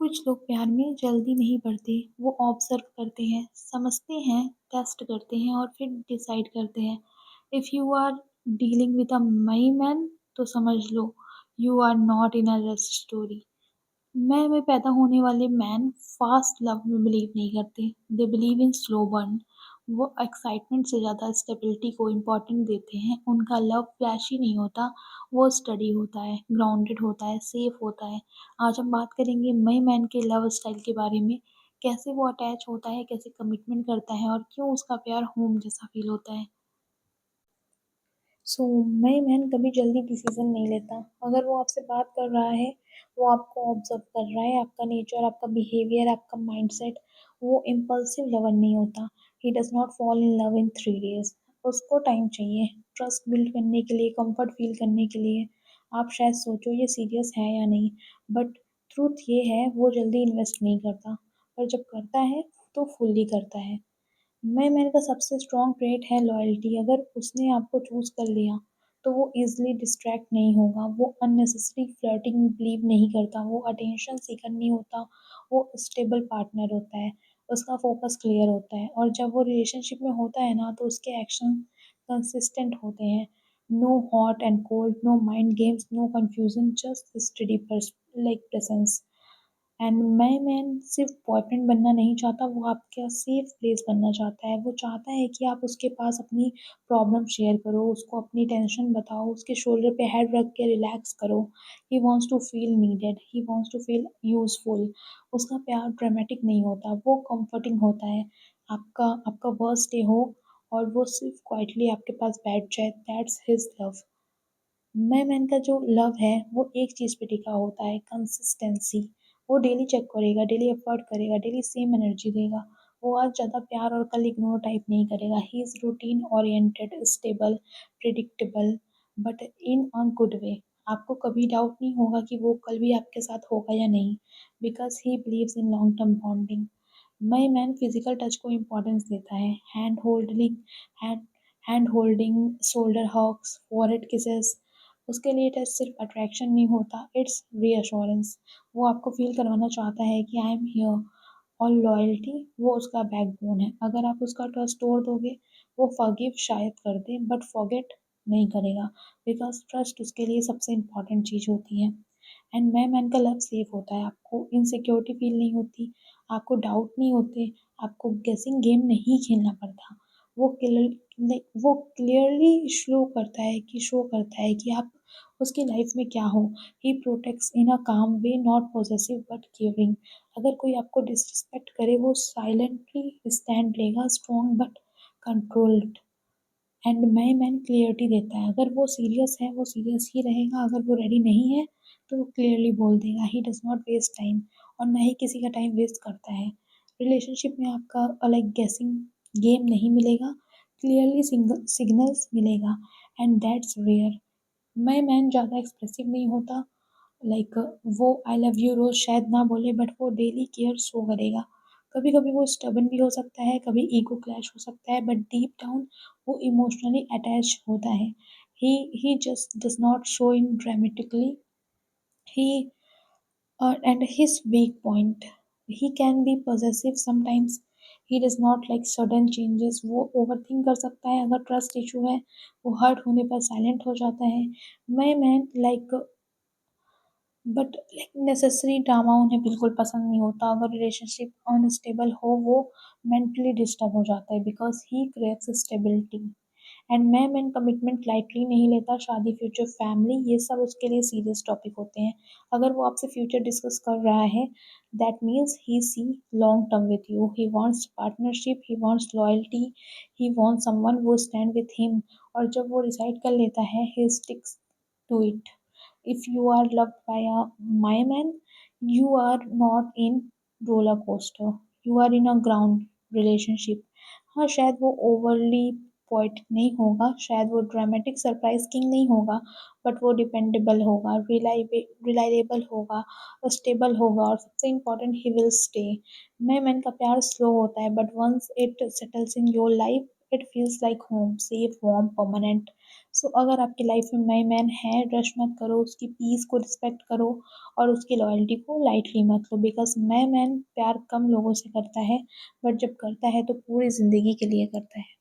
कुछ लोग प्यार में जल्दी नहीं पड़ते, वो ऑब्जर्व करते हैं, समझते हैं, टेस्ट करते हैं और फिर डिसाइड करते हैं। If you are dealing with a May man तो समझ लो you are not in a rush story. में पैदा होने वाले मैन फास्ट लव में बिलीव नहीं करते, they believe in slow burn. वो एक्साइटमेंट से ज़्यादा स्टेबिलिटी को इम्पोर्टेंट देते हैं। उनका लव फ्लैशी नहीं होता, वो स्टडी होता है, ग्राउंडेड होता है, सेफ होता है। आज हम बात करेंगे मई मैन के लव स्टाइल के बारे में, कैसे वो अटैच होता है, कैसे कमिटमेंट करता है और क्यों उसका प्यार होम जैसा फील होता है। सो मैं मैन कभी जल्दी डिसीजन नहीं लेता। अगर वो आपसे बात कर रहा है, वो आपको ऑब्जर्व कर रहा है, आपका नेचर, आपका बिहेवियर, आपका माइंडसेट, वो इम्पल्सिव लवर नहीं होता। He does not fall in love in 3 days। उसको टाइम चाहिए ट्रस्ट बिल्ड करने के लिए, कंफर्ट फील करने के लिए। आप शायद सोचो ये सीरियस है या नहीं, बट ट्रूथ ये है वो जल्दी इन्वेस्ट नहीं करता, पर जब करता है तो फुल्ली करता है। मैंने का सबसे स्ट्रॉन्ग ट्रेट है लॉयल्टी। अगर उसने आपको चूज़ कर लिया, तो वो ईज़िली डिस्ट्रैक्ट नहीं होगा, वो अननेसेसरी फ्लर्टिंग में बिलीव नहीं करता, वो अटेंशन सीकर नहीं होता, वो स्टेबल पार्टनर होता है, उसका फोकस क्लियर होता है और जब वो रिलेशनशिप में होता है ना, तो उसके एक्शन कंसिस्टेंट होते हैं। No hot and cold, no mind games, no confusion, just steady presence. And man सिर्फ बॉयफ्रेंड बनना नहीं चाहता, वो आपका सेफ प्लेस बनना चाहता है। वो चाहता है कि आप उसके पास अपनी प्रॉब्लम शेयर करो, उसको अपनी टेंशन बताओ, उसके शोल्डर पे हेड रख के रिलैक्स करो। He wants to feel needed, he wants to feel useful. उसका प्यार ड्रामेटिक नहीं होता, वो कंफर्टिंग होता है। आपका आपका वर्स्ट डे हो और वो सिर्फ क्वाइटली आपके पास बैठ जाए, दैट्स हिज लव। मैन का जो लव है वो एक चीज़ पे टिका होता है, कंसिस्टेंसी। वो डेली चेक करेगा, डेली एफर्ट करेगा, डेली सेम एनर्जी देगा। वो आज ज़्यादा प्यार और कल इग्नोर टाइप नहीं करेगा। He is routine oriented, stable, predictable, but in a good way. आपको कभी डाउट नहीं होगा कि वो कल भी आपके साथ होगा या नहीं, because he believes in long term bonding. My man physical touch को इम्पोर्टेंस देता है। Hand hand holding, shoulder hugs, forehead kisses. उसके लिए टच सिर्फ अट्रैक्शन नहीं होता, इट्स रीअश्योरेंस। वो आपको फील करवाना चाहता है कि आई एम हियर। और लॉयल्टी वो उसका बैकबोन है। अगर आप उसका ट्रस्ट तोड़ दोगे, वो फॉरगिव शायद कर दे बट फॉरगेट नहीं करेगा, बिकॉज ट्रस्ट उसके लिए सबसे इम्पोर्टेंट चीज़ होती है। एंड मैन का लव सेफ होता है, आपको इनसिक्योरिटी फील नहीं होती, आपको डाउट नहीं होते, आपको गेसिंग गेम नहीं खेलना पड़ता। वो क्लियरली शो करता है कि आप उसकी लाइफ में क्या हो। ही प्रोटेक्ट्स इन अ काम वे, नॉट पॉसेसिव बट केयरिंग। अगर कोई आपको डिसरिस्पेक्ट करे, वो साइलेंटली स्टैंड लेगा, strong but controlled. And man clarity देता है। अगर वो सीरियस है, वो सीरियस ही रहेगा, अगर वो रेडी नहीं है, तो वो क्लियरली बोल देगा। He does not waste time और ना ही किसी का टाइम वेस्ट करता है। रिलेशनशिप में आपका लाइक गेसिंग गेम नहीं मिलेगा, क्लियरली सिग्नल्स मिलेगा, एंड दैट्स रेयर। मैन ज़्यादा एक्सप्रेसिव नहीं होता, लाइक वो आई लव यू रोज़ शायद ना बोले, बट वो डेली केयर शो करेगा। कभी कभी वो स्टबन भी हो सकता है, कभी ईगो क्लैश हो सकता है, बट डीप डाउन वो इमोशनली अटैच होता है। He just does not show in dramatically. He and his weak point, he can be possessive sometimes. He does not like sudden changes। वो ओवरथिंक कर सकता है, अगर ट्रस्ट इशू है वो हर्ट होने पर साइलेंट हो जाता है। मैं like but like necessary drama उन्हें बिल्कुल पसंद नहीं होता। अगर रिलेशनशिप अनस्टेबल हो, वो मेंटली डिस्टर्ब हो जाता है, because he craves stability. And man commitment lightly नहीं लेता, शादी, फ्यूचर, फैमिली, ये सब उसके लिए सीरियस टॉपिक होते हैं। अगर वो आपसे फ्यूचर डिस्कस कर रहा है, that means he sees long term with you. He wants partnership, he wants loyalty, he wants someone वो स्टैंड विथ हिम। और जब वो डिसाइड कर लेता है, he sticks to it. If you are loved by a my man, you are not in roller coaster, you are in a ground relationship। हाँ, शायद वो ओवरली पोएटिक नहीं होगा, शायद वो ड्रामेटिक सरप्राइज किंग नहीं होगा, बट वो डिपेंडेबल होगा, रिलायबल होगा, स्टेबल होगा और सबसे important he will stay. Man का प्यार स्लो होता है, but once it settles in your life, it feels like home, safe, warm, permanent। So अगर आपकी लाइफ में माई मैन है, रश मत करो, उसकी पीस को रिस्पेक्ट करो और उसकी लॉयल्टी को लाइटली मत लो, बिकॉज माई मैन प्यार कम लोगों से करता है, बट जब करता है तो पूरी ज़िंदगी के लिए करता है।